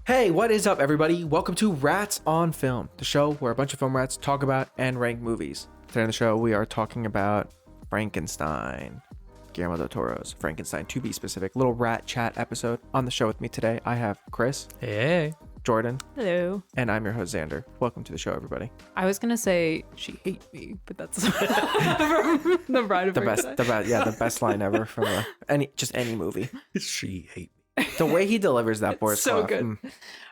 Hey, what is up, everybody? Welcome to Rats on Film, the show where a bunch of film rats talk about and rank movies. Today on the show, we are talking about Frankenstein, Guillermo del Toro's Frankenstein, to be specific. Little rat chat episode. On the show with me today, I have Chris. Hey. Jordan. Hello. And I'm your host, Xander. Welcome to the show, everybody. I was gonna say she hate me, but that's from the Bride of Frankenstein. The best line ever from any movie. She hate me. The way he delivers that voice, so good.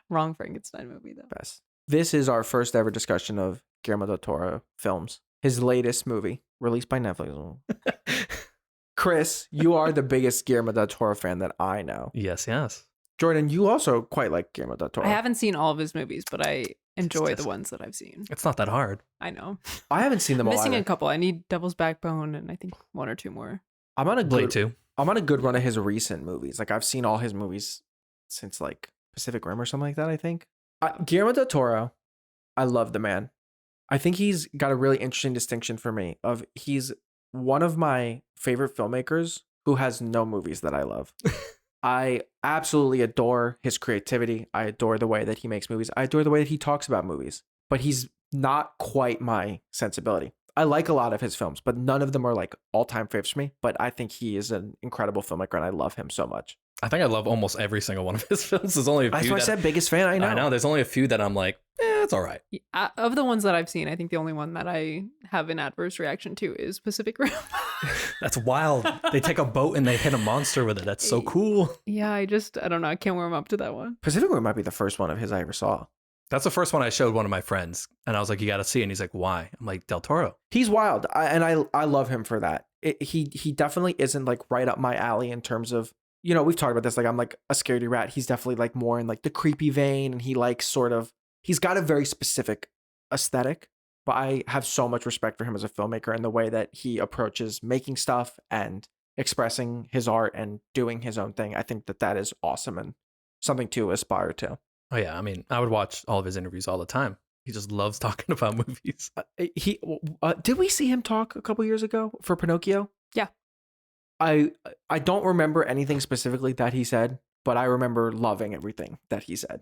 Wrong Frankenstein movie though. Best. This is our first ever discussion of Guillermo del Toro films. His latest movie, released by Netflix. Chris, you are the biggest Guillermo del Toro fan that I know. Yes. Jordan, you also quite like Guillermo del Toro. I haven't seen all of his movies, but I enjoy the ones that I've seen. It's not that hard. I know. I haven't seen them all. Missing a couple. I need Devil's Backbone and I think one or two more. I'm on a Blade 2. I'm on a good run of his recent movies. Like I've seen all his movies since like Pacific Rim or something like that, I think. Guillermo del Toro, I love the man. I think he's got a really interesting distinction for me of he's one of my favorite filmmakers who has no movies that I love. I absolutely adore his creativity. I adore the way that he makes movies. I adore the way that he talks about movies, but he's not quite my sensibility. I like a lot of his films, but none of them are like all-time favorites for me. But I think he is an incredible filmmaker and I love him so much. I think I love almost every single one of his films. There's only a few. That's why I said biggest fan. I know. There's only a few that I'm like, it's all right. Of the ones that I've seen, I think the only one that I have an adverse reaction to is Pacific Rim. That's wild. They take a boat and they hit a monster with it. That's so cool. Yeah, I don't know. I can't warm up to that one. Pacific Rim might be the first one of his I ever saw. That's the first one I showed one of my friends. And I was like, you got to see it. And he's like, why? I'm like, Del Toro. He's wild. I love him for that. He definitely isn't like right up my alley in terms of, you know, we've talked about this. Like I'm like a scaredy rat. He's definitely like more in like the creepy vein. And he like he's got a very specific aesthetic. But I have so much respect for him as a filmmaker and the way that he approaches making stuff and expressing his art and doing his own thing. I think that is awesome and something to aspire to. Oh, yeah. I mean, I would watch all of his interviews all the time. He just loves talking about movies. Did we see him talk a couple years ago for Pinocchio? Yeah. I don't remember anything specifically that he said, but I remember loving everything that he said.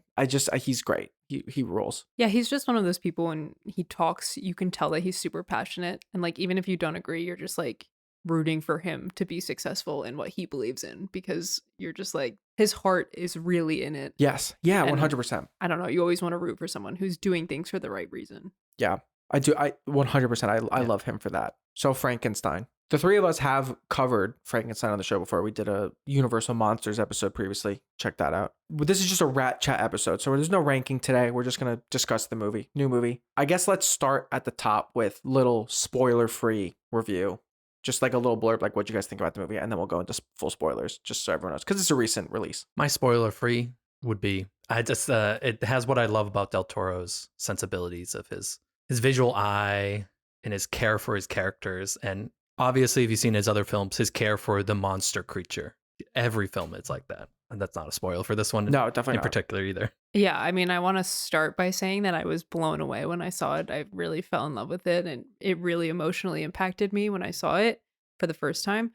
He's great. He rules. Yeah, he's just one of those people when he talks, you can tell that he's super passionate. And like, even if you don't agree, you're just like rooting for him to be successful in what he believes in because you're just like, his heart is really in it. Yes. Yeah, 100%. I don't know. You always want to root for someone who's doing things for the right reason. Yeah, I do. 100%. I love him for that. So Frankenstein. The three of us have covered Frankenstein on the show before. We did a Universal Monsters episode previously. Check that out. But this is just a rat chat episode, so there's no ranking today. We're just going to discuss the movie, new movie. I guess let's start at the top with little spoiler-free review. Just like a little blurb, like what you guys think about the movie, and then we'll go into full spoilers, just so everyone knows, because it's a recent release. My spoiler-free would be, it has what I love about Del Toro's sensibilities of his visual eye and his care for his characters, and obviously, if you've seen his other films, his care for the monster creature. Every film is like that. And that's not a spoiler for this one. No, definitely in not. particular either. Yeah, I mean, I want to start by saying that I was blown away when I saw it. I really fell in love with it, and it really emotionally impacted me when I saw it for the first time.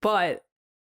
But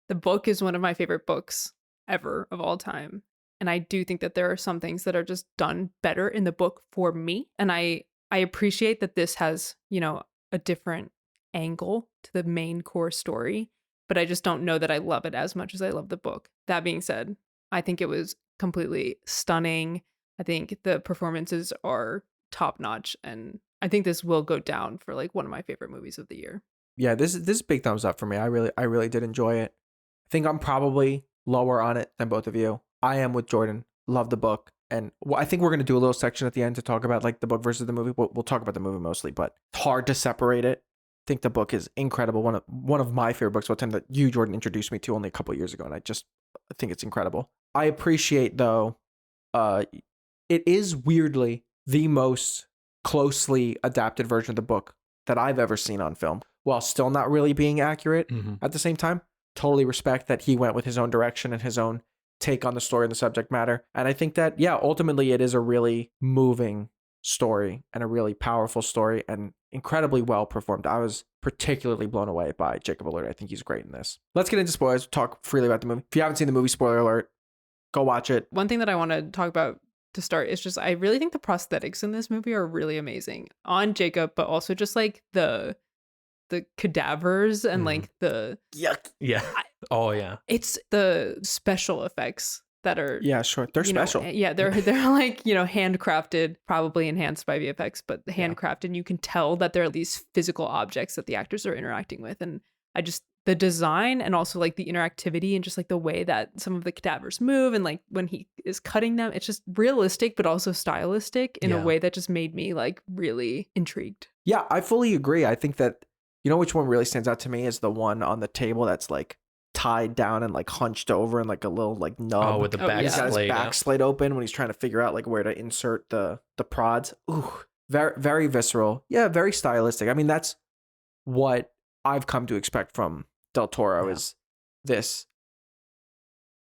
the book is one of my favorite books ever of all time. And I do think that there are some things that are just done better in the book for me. And I appreciate that this has, you know, a different angle to the main core story, but I just don't know that I love it as much as I love the book. That being said, I think it was completely stunning. I think the performances are top notch, and I think this will go down for like one of my favorite movies of the year. Yeah, this is big thumbs up for me. I really did enjoy it. I think I'm probably lower on it than both of you. I am with Jordan. Love the book. And I think we're going to do a little section at the end to talk about like the book versus the movie. We'll talk about the movie mostly, but it's hard to separate it. I think the book is incredible. One of my favorite books, one that you, Jordan, introduced me to only a couple of years ago, and I think it's incredible. I appreciate, though, it is weirdly the most closely adapted version of the book that I've ever seen on film, while still not really being accurate at the same time. Totally respect that he went with his own direction and his own take on the story and the subject matter. And I think that, yeah, ultimately it is a really moving story and a really powerful story and incredibly well performed. I was particularly blown away by Jacob Elordi. I think he's great in this. Let's get into spoilers. Talk freely about the movie. If you haven't seen the movie, spoiler alert, go watch it. One thing that I want to talk about to start is just I really think the prosthetics in this movie are really amazing on Jacob, but also just like the cadavers and like the Yuck. Yeah. Oh yeah. it's the special effects that are Yeah, sure. They're special. Yeah, they're like, handcrafted, probably enhanced by VFX, but handcrafted. You can tell that there are these physical objects that the actors are interacting with. And the design and also like the interactivity and just like the way that some of the cadavers move and like when he is cutting them, it's just realistic, but also stylistic in a way that just made me like really intrigued. Yeah, I fully agree. I think that, which one really stands out to me is the one on the table that's like tied down and like hunched over and like a little like nub. Oh, with the back He's got his splayed, back splayed open when he's trying to figure out like where to insert the prods. Ooh, very, very visceral. Yeah, very stylistic. I mean, that's what I've come to expect from Del Toro is this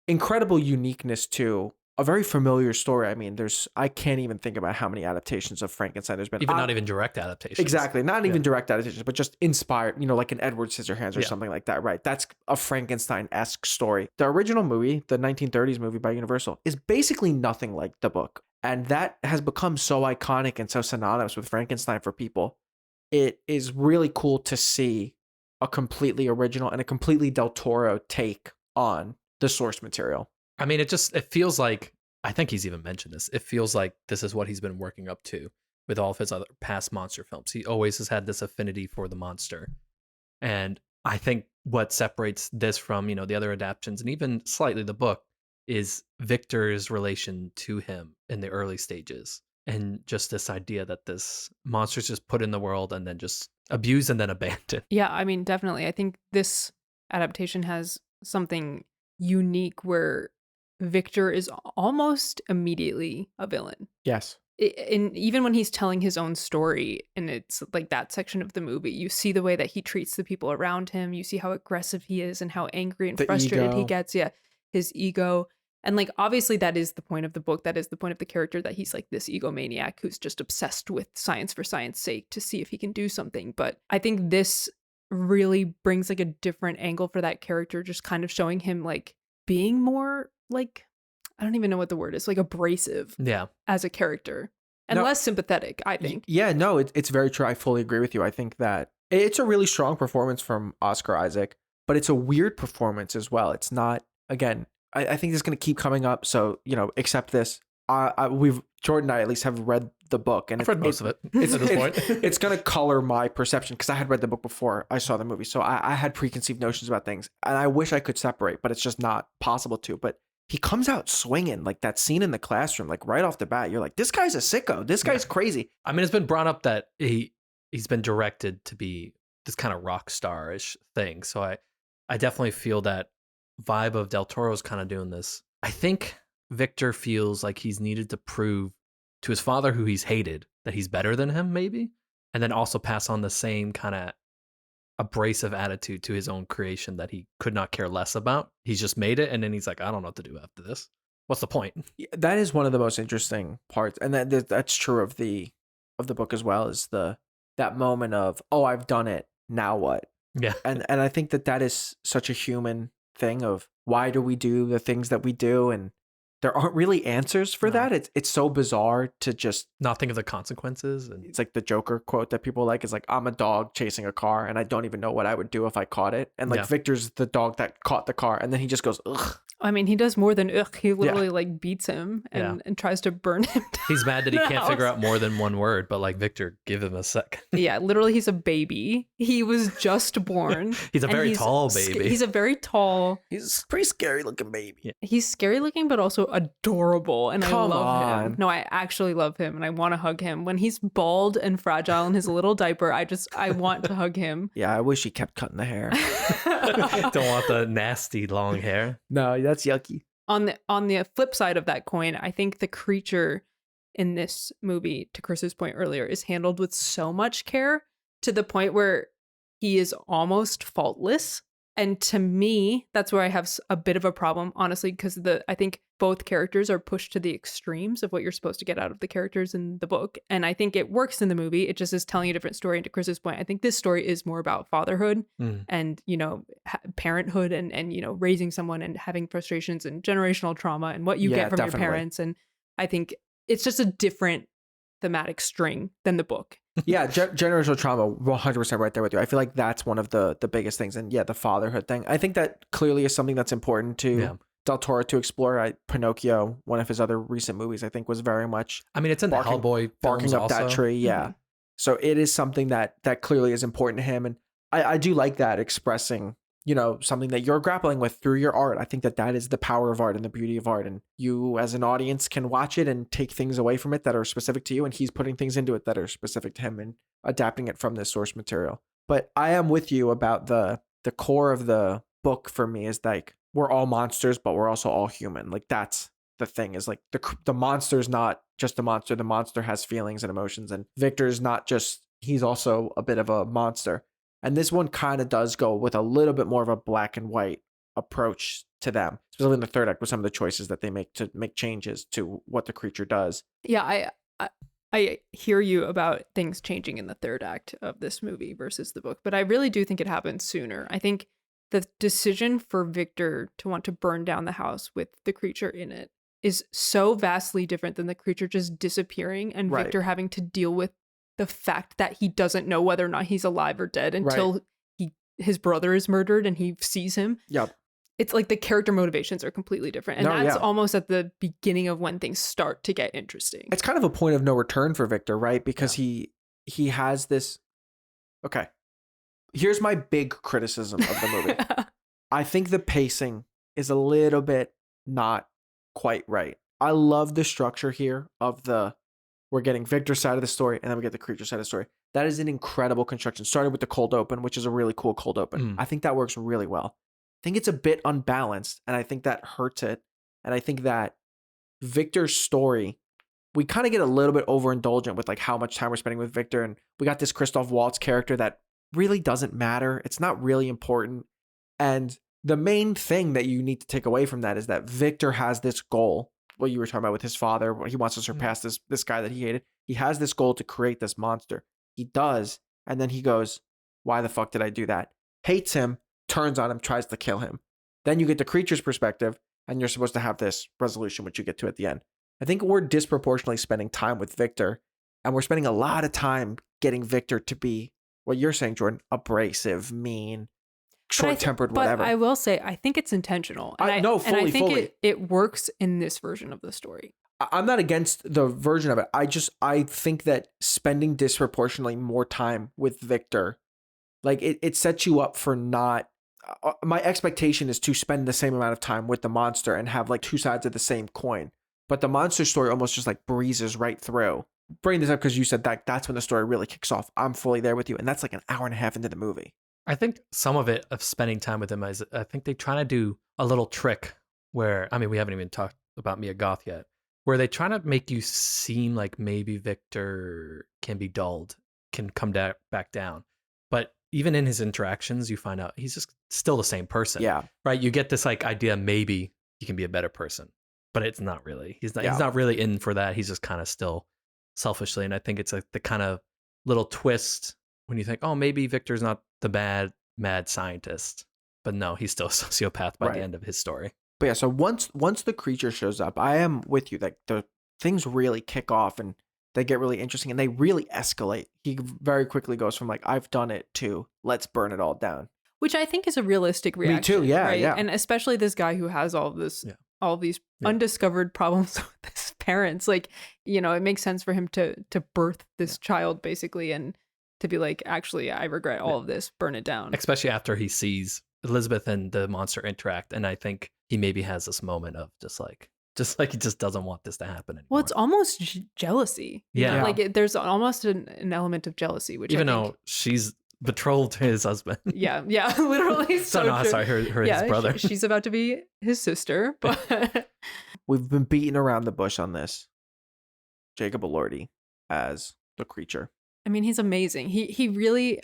incredible uniqueness to a very familiar story. I mean, I can't even think about how many adaptations of Frankenstein there's been. Even not even direct adaptations. Exactly. Not even direct adaptations, but just inspired, like an Edward Scissorhands or Yeah. something like that, right? That's a Frankenstein-esque story. The original movie, the 1930s movie by Universal, is basically nothing like the book. And that has become so iconic and so synonymous with Frankenstein for people. It is really cool to see a completely original and a completely Del Toro take on the source material. I mean, it feels like, I think he's even mentioned this, it feels like this is what he's been working up to with all of his other past monster films. He always has had this affinity for the monster. And I think what separates this from, the other adaptations and even slightly the book is Victor's relation to him in the early stages. And just this idea that this monster's just put in the world and then just abused and then abandoned. Yeah, I mean, definitely. I think this adaptation has something unique where Victor is almost immediately a villain. Yes. And even when he's telling his own story, and it's like that section of the movie, you see the way that he treats the people around him. You see how aggressive he is and how angry and frustrated he gets. Yeah, his ego. And like, obviously that is the point of the book. That is the point of the character, that he's like this egomaniac who's just obsessed with science for science sake to see if he can do something. But I think this really brings like a different angle for that character, just kind of showing him like being more like, I don't even know what the word is, like abrasive as a character and less sympathetic, I think. Yeah, no, it's very true. I fully agree with you. I think that it's a really strong performance from Oscar Isaac, but it's a weird performance as well. It's not, again, I think this is going to keep coming up. So, accept this. Jordan and I at least have read the book, and I've read most of it it's, at this point. It's going to color my perception because I had read the book before I saw the movie. So I had preconceived notions about things, and I wish I could separate, but it's just not possible to. But he comes out swinging, like that scene in the classroom, like right off the bat. You're like, this guy's a sicko. This guy's crazy. I mean, it's been brought up that he's been directed to be this kind of rock star-ish thing. So I definitely feel that vibe of Del Toro's kind of doing this. I think Victor feels like he's needed to prove to his father, who he's hated, that he's better than him, maybe, and then also pass on the same kind of abrasive attitude to his own creation that he could not care less about. He's just made it, and then he's like, I don't know what to do after this. What's the point? That is one of the most interesting parts, and that's true of the book as well. Is that moment of, oh, I've done it, now what? Yeah, and I think that is such a human thing of why do we do the things that we do, and there aren't really answers for that. It's so bizarre to just not think of the consequences. And it's like the Joker quote that people like is like, I'm a dog chasing a car and I don't even know what I would do if I caught it. And like Victor's the dog that caught the car, and then he just goes, ugh. I mean, he does more than ugh. He literally like beats him and tries to burn him down. He's mad that he can't figure out more than one word, but like, Victor, give him a second. Yeah, literally, he's a baby. He was just born. He's a very tall baby. He's a very tall. He's a pretty scary looking baby. Yeah. He's scary looking, but also adorable. And I love on. him. No, I actually love him, and I want to hug him. When he's bald and fragile in his little diaper, I want to hug him. Yeah, I wish he kept cutting the hair. Don't want the nasty long hair. No, that's yucky. On the flip side of that coin, I think the creature in this movie, to Chris's point earlier, is handled with so much care to the point where he is almost faultless. And to me, that's where I have a bit of a problem, honestly, because I think both characters are pushed to the extremes of what you're supposed to get out of the characters in the book. And I think it works in the movie. It just is telling a different story. And to Chris's point, I think this story is more about fatherhood and, parenthood and, raising someone and having frustrations and generational trauma and what you get from your parents. And I think it's just a different thematic string than the book. Yeah, generational trauma, 100% right there with you. I feel like that's one of the biggest things. And the fatherhood thing. I think that clearly is something that's important to Del Toro to explore. Pinocchio, one of his other recent movies, I think was very much... I mean, it's in the Hellboy barking up also. that tree, yeah. Mm-hmm. So it is something that clearly is important to him. And I do like that, expressing, something that you're grappling with through your art. I think that is the power of art and the beauty of art. And you as an audience can watch it and take things away from it that are specific to you. And he's putting things into it that are specific to him and adapting it from this source material. But I am with you about the core of the book for me is like, we're all monsters, but we're also all human. Like that's the thing is like the monster's not just a monster. The monster has feelings and emotions. And Victor's not just, he's also a bit of a monster. And this one kind of does go with a little bit more of a black and white approach to them, especially in the third act with some of the choices that they make to make changes to what the creature does. Yeah, I hear you about things changing in the third act of this movie versus the book, but I really do think it happens sooner. I think the decision for Victor to want to burn down the house with the creature in it is so vastly different than the creature just disappearing and Victor having to deal with the fact that he doesn't know whether or not he's alive or dead until his brother is murdered and he sees him. Yep. It's like the character motivations are completely different. And that's almost at the beginning of when things start to get interesting. It's kind of a point of no return for Victor, right? Because he has this... Okay. Here's my big criticism of the movie. I think the pacing is a little bit not quite right. I love the structure here of we're getting Victor's side of the story, and then we get the creature side of the story. That is an incredible construction. Started with the cold open, which is a really cool cold open. I think that works really well. I think it's a bit unbalanced, and I think that hurts it. And I think that Victor's story, we kind of get a little bit overindulgent with like how much time we're spending with Victor. And we got this Christoph Waltz character that really doesn't matter. It's not really important. And the main thing that you need to take away from that is that Victor has this goal. What you were talking about with his father, he wants to surpass this guy that he hated. He has this goal to create this monster. He does. And then he goes, why the fuck did I do that? Hates him, turns on him, tries to kill him. Then you get the creature's perspective, and you're supposed to have this resolution, which you get to at the end. I think we're disproportionately spending time with Victor, and we're spending a lot of time getting Victor to be, what you're saying, Jordan, abrasive, mean, short-tempered, whatever. But I will say, I think it's intentional. And I think it works in this version of the story. I'm not against the version of it. I think that spending disproportionately more time with Victor, like it sets you up for not... my expectation is to spend the same amount of time with the monster and have like two sides of the same coin. But the monster story almost just like breezes right through. Bring this up because you said that's when the story really kicks off. I'm fully there with you. And that's like an hour and a half into the movie. I think some of it of spending time with him is, I think they try to do a little trick where, I mean, we haven't even talked about Mia Goth yet, where they try to make you seem like maybe Victor can be dulled, can come back down. But even in his interactions, you find out he's just still the same person. Yeah. Right. You get this like idea, maybe he can be a better person, but it's not really. He's not really in for that. He's just kind of still selfishly. And I think it's like the kind of little twist when you think, oh, maybe Victor's not the mad scientist, but no, he's still a sociopath by the end of his story. But yeah, so once the creature shows up, I am with you that the things really kick off and they get really interesting and they really escalate. He very quickly goes from like, I've done it to let's burn it all down. Which I think is a realistic reaction. Me too, yeah, right? yeah. And especially this guy who has all these undiscovered problems with his parents. Like, it makes sense for him to birth this child basically and to be like, actually, I regret all of this, burn it down. Especially after he sees Elizabeth and the monster interact. And I think he maybe has this moment of just like he just doesn't want this to happen anymore. Well, it's almost jealousy. Yeah. Like there's almost an element of jealousy, which even though she's betrothed to his husband. Yeah, literally. Sorry, his brother. She's about to be his sister, but we've been beating around the bush on this. Jacob Elordi as the creature. I mean, he's amazing. He really,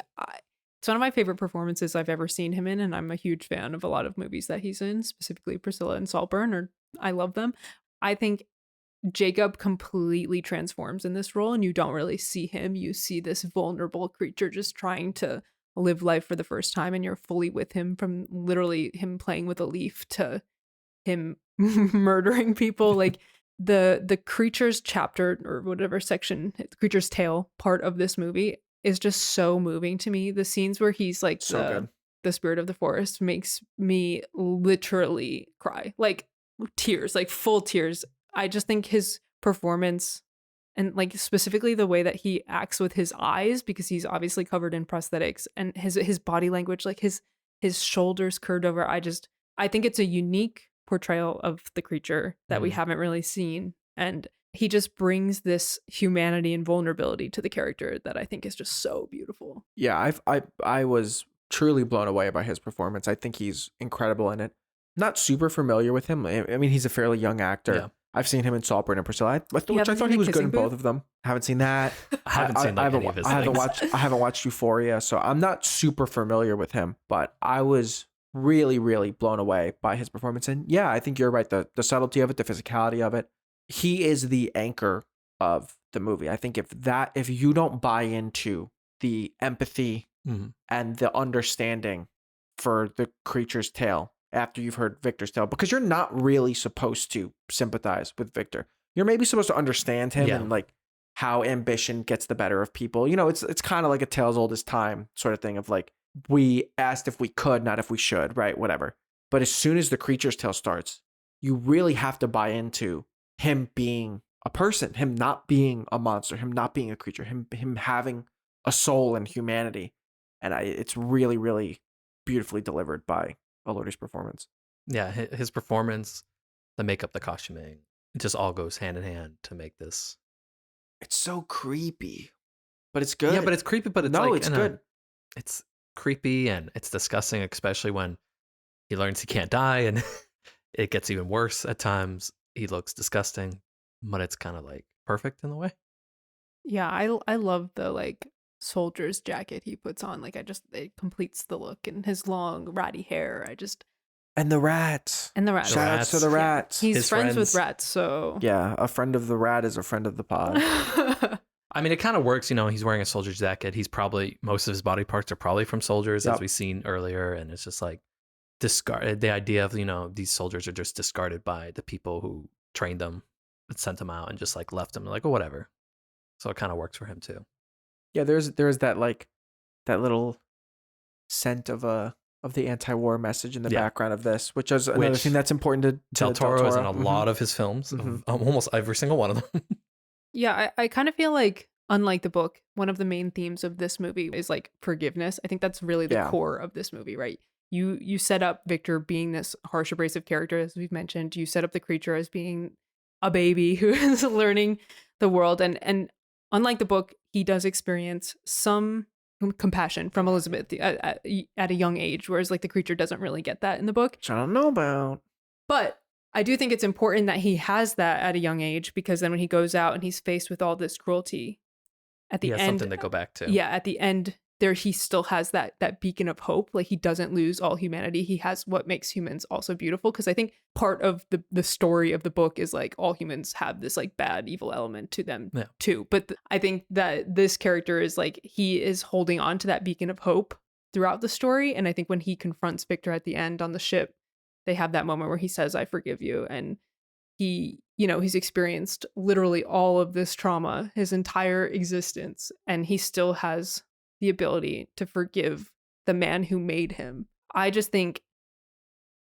It's one of my favorite performances I've ever seen him in, and I'm a huge fan of a lot of movies that he's in, specifically Priscilla and Saltburn, or I love them. I think Jacob completely transforms in this role, and you don't really see him. You see this vulnerable creature just trying to live life for the first time, and you're fully with him, from literally him playing with a leaf to him murdering people. Like the creature's chapter, or whatever section, the creature's tale part of this movie is just so moving to me. The scenes where he's like So good. the spirit of the forest makes me literally cry, like tears, like full tears. I just think his performance, and like specifically the way that he acts with his eyes, because he's obviously covered in prosthetics, and his body language, like his shoulders curved over. I think it's a unique portrayal of the creature that we haven't really seen, and he just brings this humanity and vulnerability to the character that I think is just so beautiful. Yeah, I was truly blown away by his performance. I think he's incredible in it. Not super familiar with him. I mean, he's a fairly young actor. Yeah. I've seen him in Saltburn and Priscilla, which I haven't thought seen he was The good in Kissing both Booth? of them. Haven't seen that. I haven't seen like any of his things. I haven't watched Euphoria, so I'm not super familiar with him. But I was really, really blown away by his performance. And yeah, I think you're right. The subtlety of it, the physicality of it. He is the anchor of the movie. I think if you don't buy into the empathy and the understanding for the creature's tale after you've heard Victor's tale, because you're not really supposed to sympathize with Victor. You're maybe supposed to understand him and like how ambition gets the better of people. You know, it's kind of like a tale as old as time sort of thing of like, we asked if we could, not if we should, right? Whatever. But as soon as the creature's tale starts, you really have to buy into him being a person, him not being a monster, him not being a creature, him having a soul and humanity. And it's really, really beautifully delivered by Elodie's performance. Yeah, his performance, the makeup, the costuming, it just all goes hand in hand to make this. It's so creepy, but it's good. Yeah, but it's creepy, but it's no, like, it's good. It's creepy and it's disgusting, especially when he learns he can't die, and it gets even worse at times. He looks disgusting, but it's kind of like perfect in a way. Yeah, I love the like soldier's jacket he puts on. Like it completes the look, and his long ratty hair. And the rats. And the rats. Shout outs to the rats. He's His friends with friends. rats, so Yeah, a friend of the rat is a friend of the pod. I mean, it kind of works, he's wearing a soldier's jacket. He's probably, most of his body parts are probably from soldiers, as we've seen earlier. And it's just like discarded. The idea of, these soldiers are just discarded by the people who trained them, sent them out and just like left them like, oh, whatever. So it kind of works for him too. Yeah, there's that like that little scent of the anti-war message in the background of this, which is another thing that's important to Del Toro is in a lot of his films, almost every single one of them. yeah, I kind of feel like, unlike the book, one of the main themes of this movie is like forgiveness. I think that's really the core of this movie, right? You set up Victor being this harsh, abrasive character, as we've mentioned. You set up the creature as being a baby who is learning the world, and unlike the book, he does experience some compassion from Elizabeth at a young age, whereas like the creature doesn't really get that in the book. Which I don't know about. But I do think it's important that he has that at a young age, because then when he goes out and he's faced with all this cruelty, at the end, something to go back to. Yeah, at the end there, he still has that beacon of hope. Like, he doesn't lose all humanity. He has what makes humans also beautiful, because I think part of the story of the book is like all humans have this like bad, evil element to them too. But I think that this character is like, he is holding on to that beacon of hope throughout the story. And I think when he confronts Victor at the end on the ship, they have that moment where he says, "I forgive you." And he's experienced literally all of this trauma his entire existence, and he still has the ability to forgive the man who made him. I just think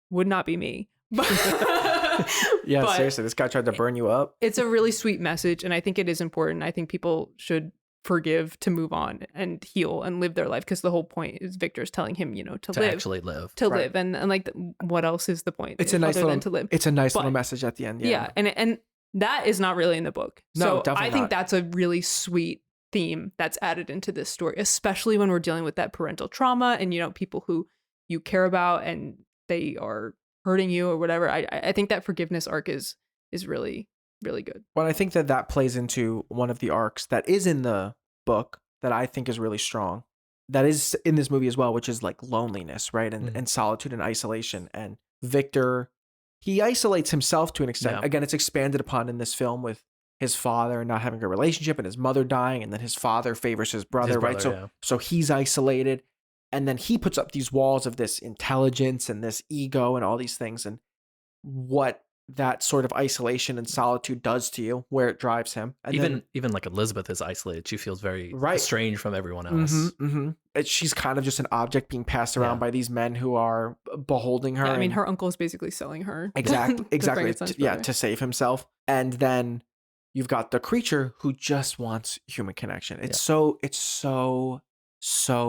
would not be me. Yeah, but seriously, this guy tried to burn you up. It's a really sweet message, and I think it is important. I think people should forgive to move on and heal and live their life, because the whole point is Victor's telling him, to live, actually live, live, and like, what else is the point? It's a nice little to live. It's a nice little message at the end. Yeah, and that is not really in the book. No, so I think not. that's a really sweet theme that's added into this story, especially when we're dealing with that parental trauma and people who you care about and they are hurting you or whatever. I think that forgiveness arc is really, really good. Well, I think that plays into one of the arcs that is in the book that I think is really strong, that is in this movie as well, which is like loneliness, right? And Mhm. and solitude and isolation. And Victor, he isolates himself to an extent. Yeah. Again, it's expanded upon in this film with his father not having a relationship and his mother dying, and then his father favors his brother, right? So yeah. so he's isolated, and then he puts up these walls of this intelligence and this ego and all these things, and what that sort of isolation and solitude does to you, where it drives him. And Even like Elizabeth is isolated. She feels very Right. estranged from everyone else. She's kind of just an object being passed around Yeah. by these men who are beholding her. Yeah, I mean, and- her uncle is basically selling her. exactly, to Frankenstein's yeah, brother. to save himself. And then you've got the creature who just wants human connection. It's so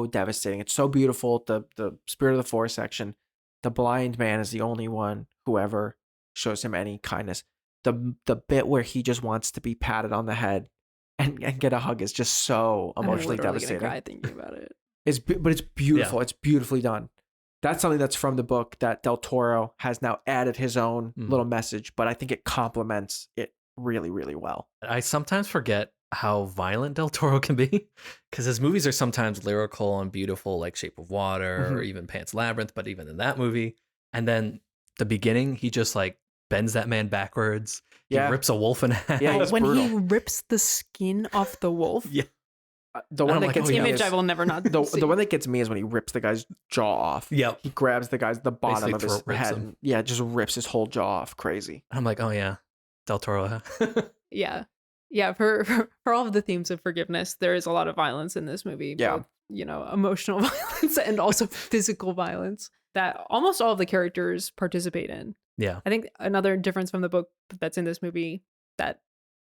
devastating. It's so beautiful. The Spirit of the Forest section, the blind man is the only one who ever shows him any kindness. The bit where he just wants to be patted on the head and get a hug is just so emotionally I'm literally devastating. gonna cry thinking about it. But it's beautiful. It's beautifully done. That's something that's from the book that Del Toro has now added his own little message, but I think it complements it really, really well. I sometimes forget how violent Del Toro can be because his movies are sometimes lyrical and beautiful, like Shape of Water or even Pan's Labyrinth, but even in that movie. And then the beginning, he just like bends that man backwards. He rips a wolf in half. Yeah, he's When brutal. he rips the skin off the wolf, Yeah. The And one I'm that like, gets oh, me yeah. image is, I will never not see. the one that gets me is when he rips the guy's jaw off. Yep. He grabs the bottom Basically of his throat rips head. him. And, yeah, just rips his whole jaw off. Crazy. I'm like, oh yeah, Del Toro. Yeah. Yeah, for all of the themes of forgiveness, there is a lot of violence in this movie. Yeah. Both, emotional violence and also physical violence that almost all of the characters participate in. Yeah. I think another difference from the book that's in this movie that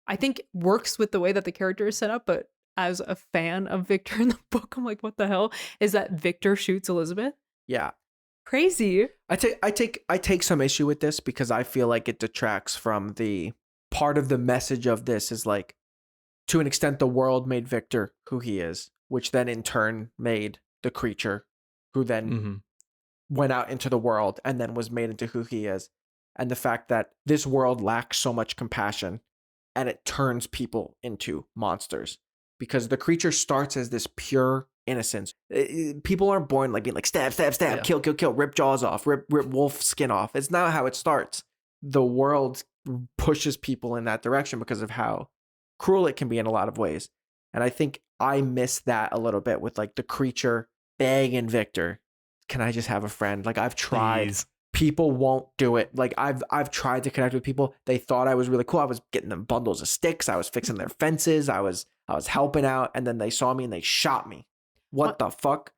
I think works with the way that the character is set up, but as a fan of Victor in the book, I'm like, what the hell? Is that Victor shoots Elizabeth? Yeah. Crazy. I take some issue with this because I feel like it detracts from the part of the message of this is like, to an extent, the world made Victor who he is, which then in turn made the creature who then went out into the world and then was made into who he is. And the fact that this world lacks so much compassion and it turns people into monsters because the creature starts as this pure innocence. People aren't born like being like stab, Yeah. kill, rip jaws off, rip wolf skin off. It's not how it starts. The world pushes people in that direction because of how cruel it can be in a lot of ways. And I think I miss that a little bit with like the creature begging Victor, can I just have a friend? Like I've tried. Please. People won't do it. Like I've tried to connect with people. They thought I was really cool. I was getting them bundles of sticks. I was fixing their fences. I was helping out, and then they saw me and they shot me. What the fuck?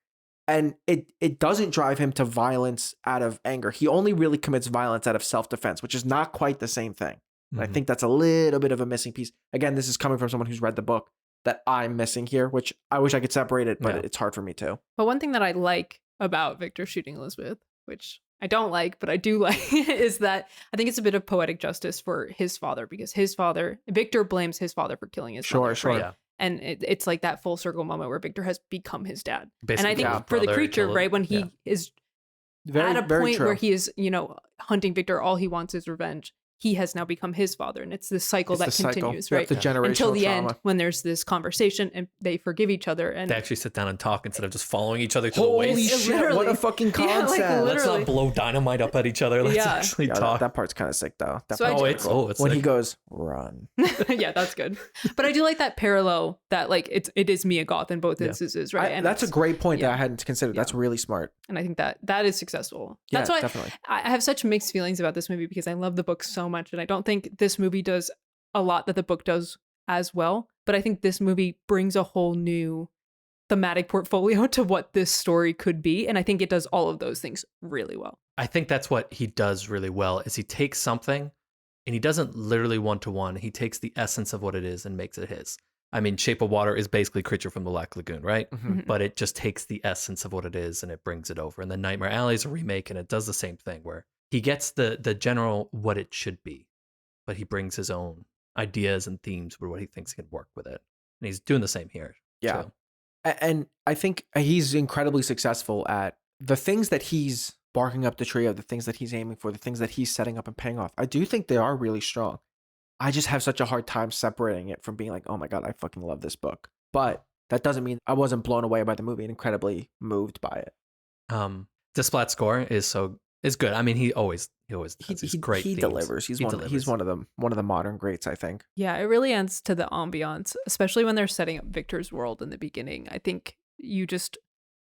And it doesn't drive him to violence out of anger. He only really commits violence out of self-defense, which is not quite the same thing. And I think that's a little bit of a missing piece. Again, this is coming from someone who's read the book that I'm missing here, which I wish I could separate it, but it's hard for me too. But one thing that I like about Victor shooting Elizabeth, which I don't like, but I do like, is that I think it's a bit of poetic justice for his father because Victor blames his father for killing his mother. Sure. Right? Yeah. And it's like that full circle moment where Victor has become his dad. Basically, and I think his for the brother creature, killed- right, when he yeah. is Very, at a very point true. where he is, hunting Victor, all he wants is revenge. He has now become his father, and it's this cycle It's that the cycle. continues, Yep, right? the generational Until the trauma. end, when there's this conversation and they forgive each other. And They actually sit down and talk instead of just following each other to the Holy waist. shit! What Literally. a fucking Yeah, like, concept. Let's literally. not blow dynamite up at each other. Let's Yeah. actually Yeah, talk. that part's kind of sick though. That So I part's do- cool. it's when he sick. goes run. yeah, that's good. But I do like that parallel that like it is Mia Goth in both instances, right? And That's a it's- great point that yeah. I hadn't considered. That's really smart. and I think that is successful. Yeah, That's why definitely. I have such mixed feelings about this movie because I love the book so much, and I don't think this movie does a lot that the book does as well. But I think this movie brings a whole new thematic portfolio to what this story could be, and I think it does all of those things really well. I think that's what he does really well is he takes something and he doesn't literally one-to-one. He takes the essence of what it is and makes it his. I mean, Shape of Water is basically Creature from the Black Lagoon, right? Mhm. But it just takes the essence of what it is and it brings it over. And then Nightmare Alley is a remake and it does the same thing where he gets the general what it should be, but he brings his own ideas and themes for what he thinks can work with it. And he's doing the same here. Yeah. too. And I think he's incredibly successful at the things that he's barking up the tree of, the things that he's aiming for, the things that he's setting up and paying off. I do think they are really strong. I just have such a hard time separating it from being like, oh my God, I fucking love this book. But that doesn't mean I wasn't blown away by the movie and incredibly moved by it. Desplat score is good. I mean, he always does these great He themes. delivers. He's one of the modern greats, I think. Yeah, it really adds to the ambiance, especially when they're setting up Victor's world in the beginning. I think you just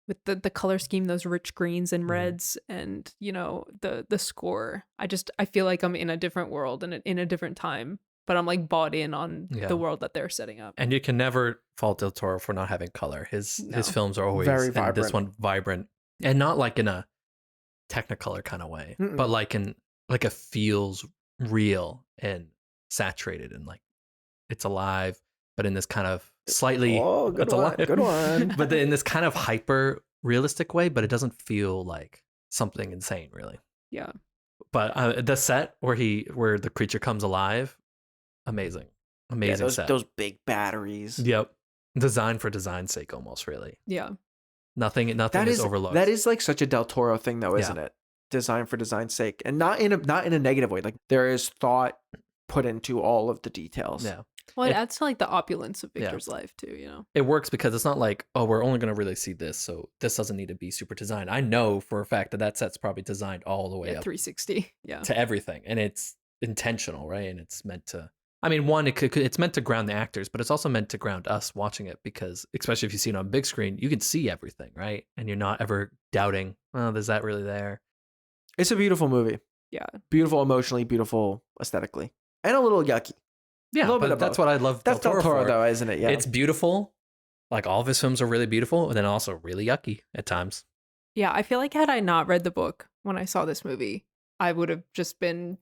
with the color scheme, those rich greens and reds, and the score. I feel like I'm in a different world and in a different time, but I'm like bought in on the world that they're setting up. And you can never fault Del Toro for not having color. His films are always very vibrant. This one vibrant, and not like in a Technicolor kind of way, but like it feels real and saturated and like it's alive, but in this kind of slightly good one. But in this kind of hyper realistic way, but it doesn't feel like something insane, really. Yeah. But the set where the creature comes alive, amazing set. Those big batteries. Yep, designed for design's sake, almost, really. Yeah. Nothing is overlooked. That is like such a Del Toro thing, though, isn't it? Design for design's sake, and not in a negative way. Like there is thought put into all of the details. Yeah. Well, it adds to like the opulence of Victor's life too. It works because it's not like, oh, we're only going to really see this, so this doesn't need to be super designed. I know for a fact that set's probably designed all the way up 360. to everything, and it's intentional, right? And it's meant to. I mean, one, it's meant to ground the actors, but it's also meant to ground us watching it because, especially if you see it on big screen, you can see everything, right? And you're not ever doubting, oh, is that really there? It's a beautiful movie. Yeah. Beautiful emotionally, beautiful aesthetically, and a little yucky. Yeah, but that's what I love. That's Del Toro, though, isn't it? Yeah. It's beautiful. Like all of his films are really beautiful, and then also really yucky at times. Yeah, I feel like had I not read the book when I saw this movie, I would have just been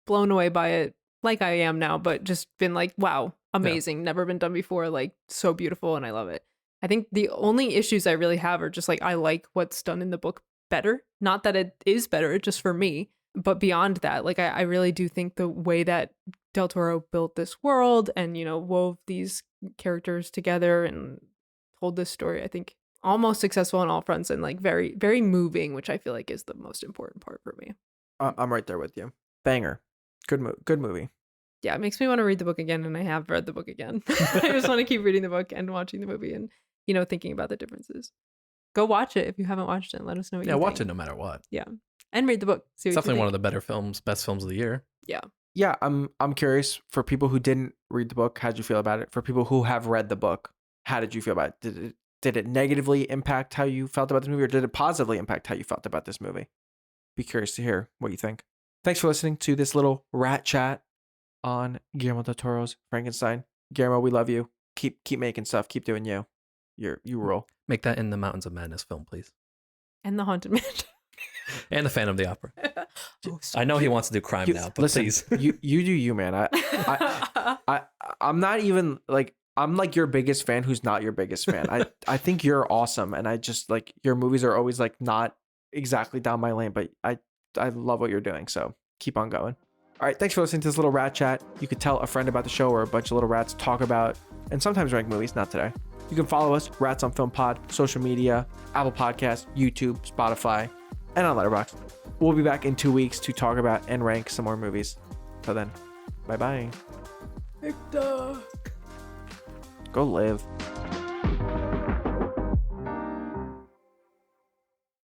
blown away by it like I am now, but just been like, wow, amazing. Yeah. Never been done before. Like so beautiful. And I love it. I think the only issues I really have are just like, I like what's done in the book better. Not that it is better, just for me. But beyond that, like I really do think the way that Del Toro built this world and, wove these characters together and told this story, I think almost successful on all fronts and like very, very moving, which I feel like is the most important part for me. I'm right there with you. Banger. Good movie. Yeah, it makes me want to read the book again, and I have read the book again. I just want to keep reading the book and watching the movie and, thinking about the differences. Go watch it if you haven't watched it and let us know what you think. Yeah, watch it no matter what. Yeah. And read the book. It's definitely one of the better best films of the year. Yeah. Yeah, I'm curious, for people who didn't read the book, how'd you feel about it? For people who have read the book, how did you feel about it? Did it negatively impact how you felt about this movie, or did it positively impact how you felt about this movie? Be curious to hear what you think. Thanks for listening to this little rat chat on Guillermo del Toro's Frankenstein. Guillermo, we love you. Keep making stuff. Keep doing you. You rule. Make that in the Mountains of Madness film, please. And the Haunted Mansion. And the Phantom of the Opera. I know he wants to do crime now, but listen, please. you do you, man. I'm not even like, I'm like your biggest fan who's not your biggest fan. I think you're awesome, and I just like your movies are always like not exactly down my lane, but I love what you're doing, so keep on going. All right, thanks for listening to this little rat chat. You could tell a friend about the show, or a bunch of little rats talk about and sometimes rank movies, not today. You can follow us, Rats on Film Pod, social media, Apple Podcasts, YouTube, Spotify, and on Letterboxd. We'll be back in 2 weeks to talk about and rank some more movies. Till then, bye-bye. Victor. Go live.